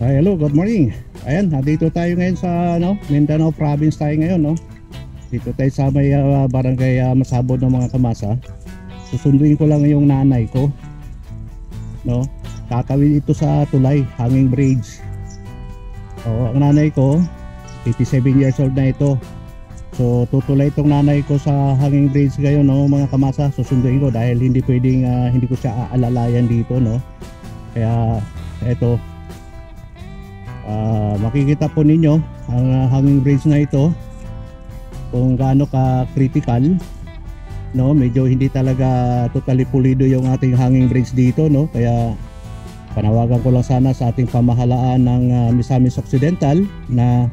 Hello, good morning. Ayan, nandito tayo ngayon sa Mindanao province tayo ngayon, no. Dito tayo sa may barangay Masabod ng mga kamasa. Susunduin ko lang yung nanay ko, no. Tatawid ito sa tulay, hanging bridge. Oo, ang nanay ko 87 years old na ito. So tutulay itong nanay ko sa hanging bridge ngayon, no, mga kamasa. Susunduin ko dahil hindi pwedeng hindi ko siya aalalayan dito, no. Kaya ito, makikita po ninyo ang hanging bridge na ito kung gaano ka critical, no. Medyo hindi talaga totally pulido yung ating hanging bridge dito, no. Kaya panawagan ko lang sana sa ating pamahalaan ng Misamis Occidental na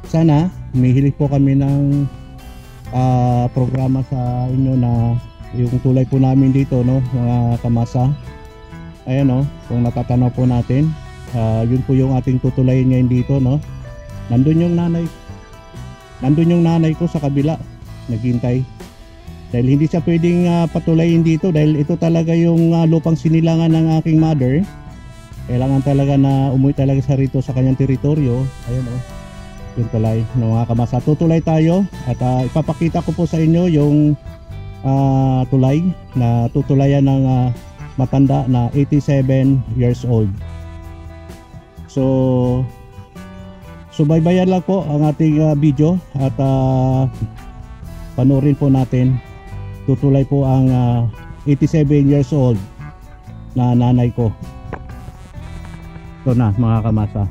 sana humihiling po kami ng programa sa inyo na yung tulay po namin dito, no, mga kamasa. Ayan, no, kung natatanaw po natin, yun po yung ating tutulayin ngayon dito, no. Nandun yung nanay ko sa kabila naghintay dahil hindi siya pwedeng patulayin dito dahil ito talaga yung lupang sinilangan ng aking mother. Kailangan talaga na umuwi talaga sa rito sa kanyang teritoryo. Ayun, oh, yung tulay, no, mga kamasa. Tutulay tayo at ipapakita ko po sa inyo yung tulay na tutulayan ng matanda na 87 years old. So subaybayan lang po ang ating video at panoorin po natin. Tutulay po ang 87 years old na nanay ko. Ito na, mga kamasa.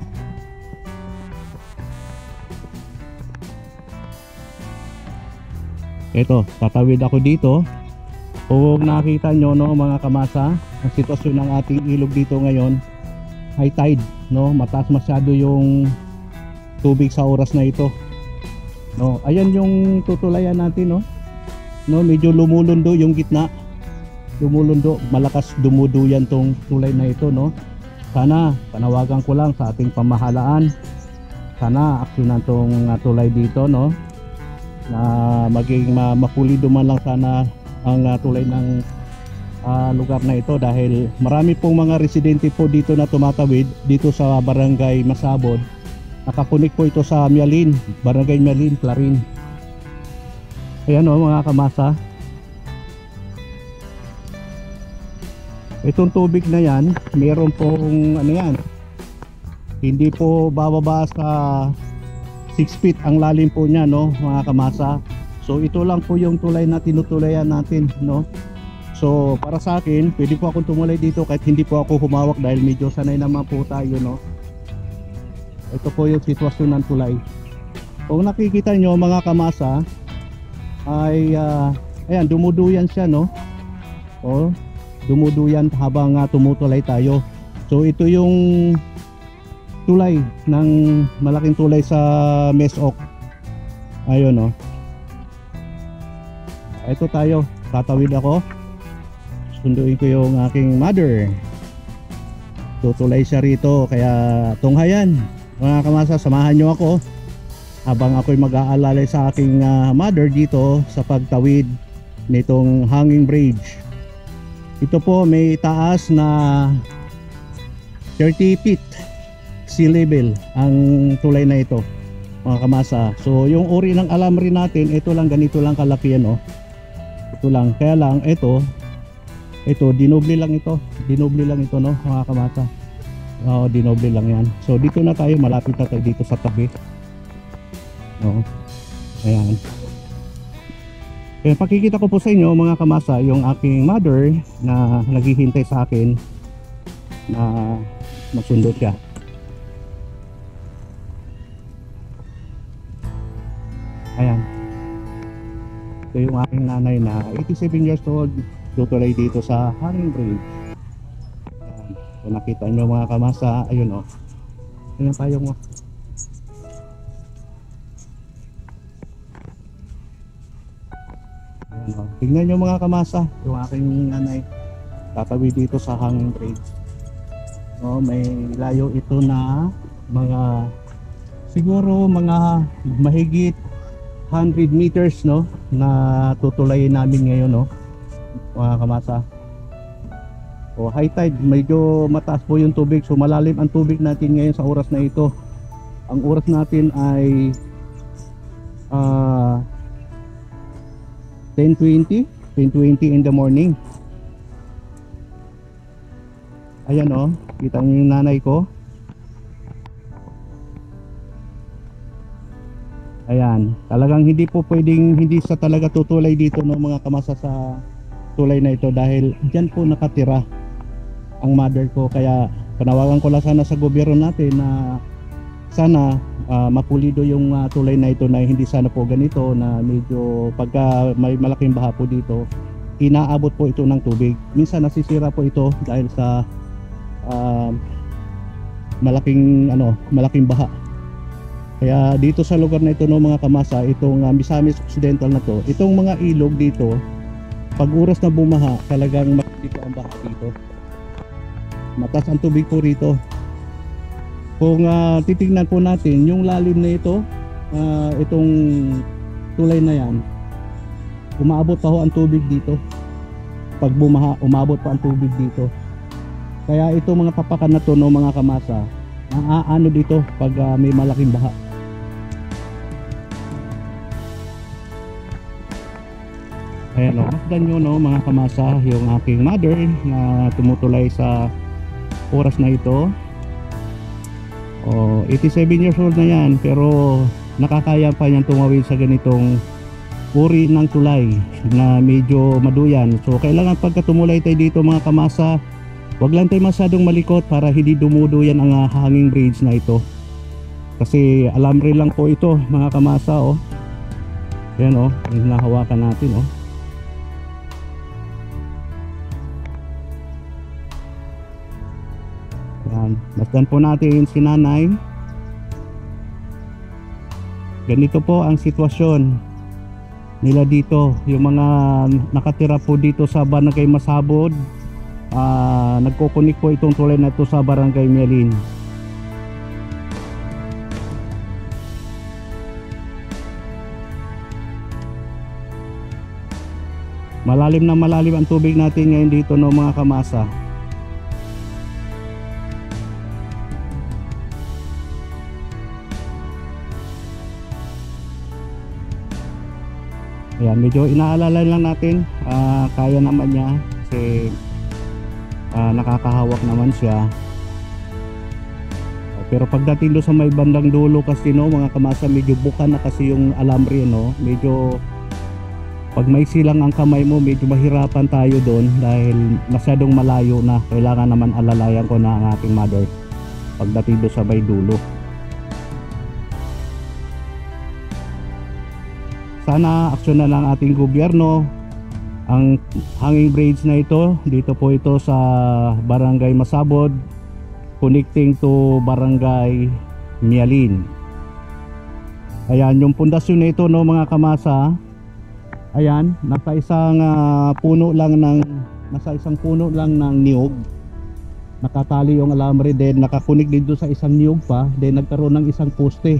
Ito, tatawid ako dito. Kung nakita nyo, no, mga kamasa, ang sitwasyon ng ating ilog dito ngayon, high tide, no, mataas masyado yung tubig sa oras na ito, no. Ayan yung tutulayan natin, no, no, medyo lumulundo yung gitna, lumulundo, malakas dumuduyan tong tulay na ito, no. Sana panawagan ko lang sa ating pamahalaan, sana aksyonan tong tulay dito, no, na maging mapulido man lang sana ang tulay ng lugar na ito dahil marami pong mga residente po dito na tumatawid dito sa barangay Masabod. Nakakunik po ito sa Mialin, barangay Mialin, Clarin. Ayan, o, mga kamasa, itong tubig na yan, meron pong ano yan, hindi po bababa sa 6 feet ang lalim po niya, no, mga kamasa. So ito lang po yung tulay na tinutulayan natin, no. So para sa akin, pwede po akong tumulay dito kahit hindi po ako humawak dahil medyo sanay naman po tayo, no. Ito po yung sitwasyon ng tulay. Kung nakikita nyo, mga kamasa, ay ayan, dumuduyan siya, no. O, dumuduyan habang tumutulay tayo. So ito yung tulay ng malaking tulay sa Mesok. Ayun, no. Ito tayo, tatawid ako. Sunduin ko yung aking mother. Tutulay siya rito, kaya tunghayan, mga kamasa, samahan nyo ako habang ako'y mag-aalalay sa aking mother dito sa pagtawid nitong hanging bridge. Ito po may taas na 30 feet sea level ang tulay na ito, mga kamasa. So yung uri ng alamri natin, ito lang, ganito lang kalaki yan, oh. Ito lang, kaya lang ito dinoble lang ito, no, mga kamasa. Oo, dinoble lang yan. So dito na tayo, malapit na tayo dito sa tabi, no. Ayan. Kaya pakikita ko po sa inyo, mga kamasa, yung aking mother na naghihintay sa akin na masundo siya. Ayan. Ito yung aking nanay na 87 years old, tutulay dito sa hanging bridge. Ayan. Kung nakita nyo, mga kamasa, ayun, o. Ayan tayo mo. Ayan, o. Tingnan nyo, mga kamasa, yung aking nanay tatawid dito sa hanging bridge. O, may layo ito na mga siguro mga mahigit 100 meters, no, na tutulayin namin ngayon, no, mga kamasa. O high tide, medyo mataas po yung tubig. So malalim ang tubig natin ngayon sa oras na ito. Ang oras natin ay 10:20 in the morning. Ayan o, kita niyo yung nanay ko. Ayan, talagang hindi po pwedeng hindi sa talaga tutulay dito ng mga kamasa sa tulay na ito dahil dyan po nakatira ang mother ko. Kaya panawagan ko lang sana sa gobyerno natin na sana mapulido yung tulay na ito, na hindi sana po ganito na medyo pagka may malaking baha po dito, inaabot po ito ng tubig. Minsan nasisira po ito dahil sa malaking baha. Kaya dito sa lugar na ito no mga kamasa, itong Misamis Occidental na to, itong mga ilog dito, pag oras na bumaha, talagang dito ang baha dito. Mataas ang tubig po rito. Kung titingnan po natin yung lalim na ito, itong tulay na yan, umaabot pa ho ang tubig dito. Pag bumaha, umabot pa ang tubig dito. Kaya ito mga papakan na to no mga kamasa, ano dito pag may malaking baha. Ayan o, masdan nyo no mga kamasa yung aking mother na tumutulay sa oras na ito. 87 years old na yan, pero nakakaya pa niyang tumawid sa ganitong uri ng tulay na medyo maduyan. So kailangan pagka tumulay tayo dito mga kamasa, wag lang tayo masyadong malikot para hindi dumuduyan ang hanging bridge na ito. Kasi alambre lang po ito mga kamasa oh. Yan oh, hinahawakan natin oh. Yan, masdan po natin si nanay. Ganito po ang sitwasyon nila dito, yung mga nakatira po dito sa Barangay Masabod. Nagkukunik po itong tulay na ito sa Barangay Mialin. Malalim na malalim ang tubig natin ngayon dito no mga kamasa. Ayan, medyo inaalala lang natin, kaya naman niya kasi nakakahawak naman siya. Pero pagdating doon sa may bandang dulo kasi no mga kamasa, medyo buka na kasi yung alambre no. Medyo pag may silang ang kamay mo, medyo mahirapan tayo doon dahil masyadong malayo na. Kailangan naman alalayan ko na ang ating mother pagdating doon sa may dulo. Sana aksyon na lang ating gobyerno. Ang hanging bridge na ito, dito po ito sa Barangay Masabod, connecting to Barangay Mialin. Ayan, yung pundasyon na ito no mga kamasa. Ayan, nasa isang puno lang ng niyog. Nakatali yung alambre, then nakakunik dito sa isang niyog pa, then nagkaroon ng isang poste.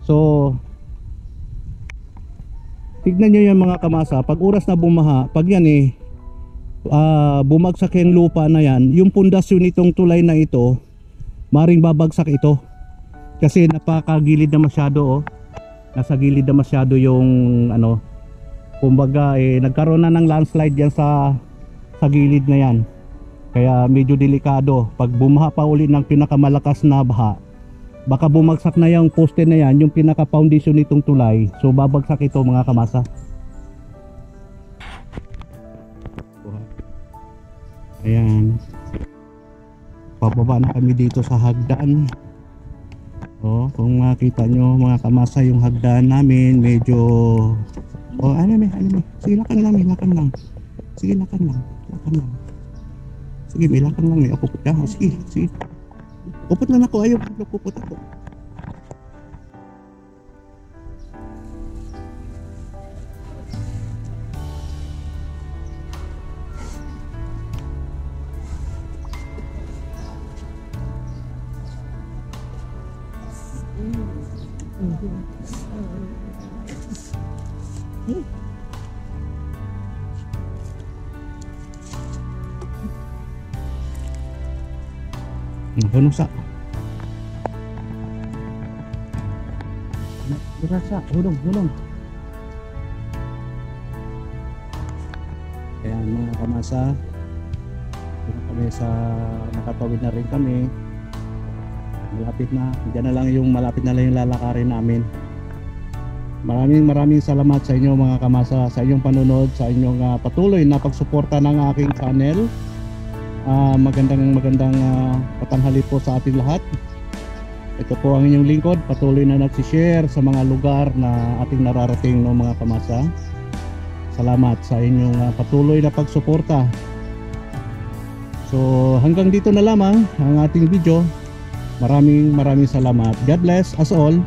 So tignan nyo yan mga kamasa, pag oras na bumaha, pag yan bumagsak yung lupa na yan, yung pundasyon nitong tulay na ito, maring babagsak ito kasi napakagilid na masyado oh. Nasa gilid na masyado yung kumbaga nagkaroon na ng landslide yan sa gilid na yan. Kaya medyo delikado pag bumaha pa uli ng pinakamalakas na baha, baka bumagsak na yung poste na yan, yung pinaka foundation nitong tulay. So babagsak ito mga kamasa. Ayan, pababa na kami dito sa hagdan. Kung makita nyo mga kamasa, yung hagdan namin medyo sige lakad lang. Sige lakad lang. Sige, may lakad lang, may upupot ka. Sige. Upot lang ako, ayaw pupot ako. Hunong sa. Hunong sa. Hunong. Ayan mga kamasa. Dito kami sa nakatawid na rin kami. Malapit na. Diyan na lang yung malapit na lang yung lalakarin namin. Maraming salamat sa inyo mga kamasa, sa inyong panunod, sa inyong patuloy na pagsuporta ng aking channel. Magandang patanghali po sa ating lahat. Ito po ang inyong lingkod, patuloy na nagsishare sa mga lugar na ating nararating, no mga kamasa. Salamat sa inyong patuloy na pagsuporta. So hanggang dito na lamang ang ating video. Maraming salamat. God bless us all.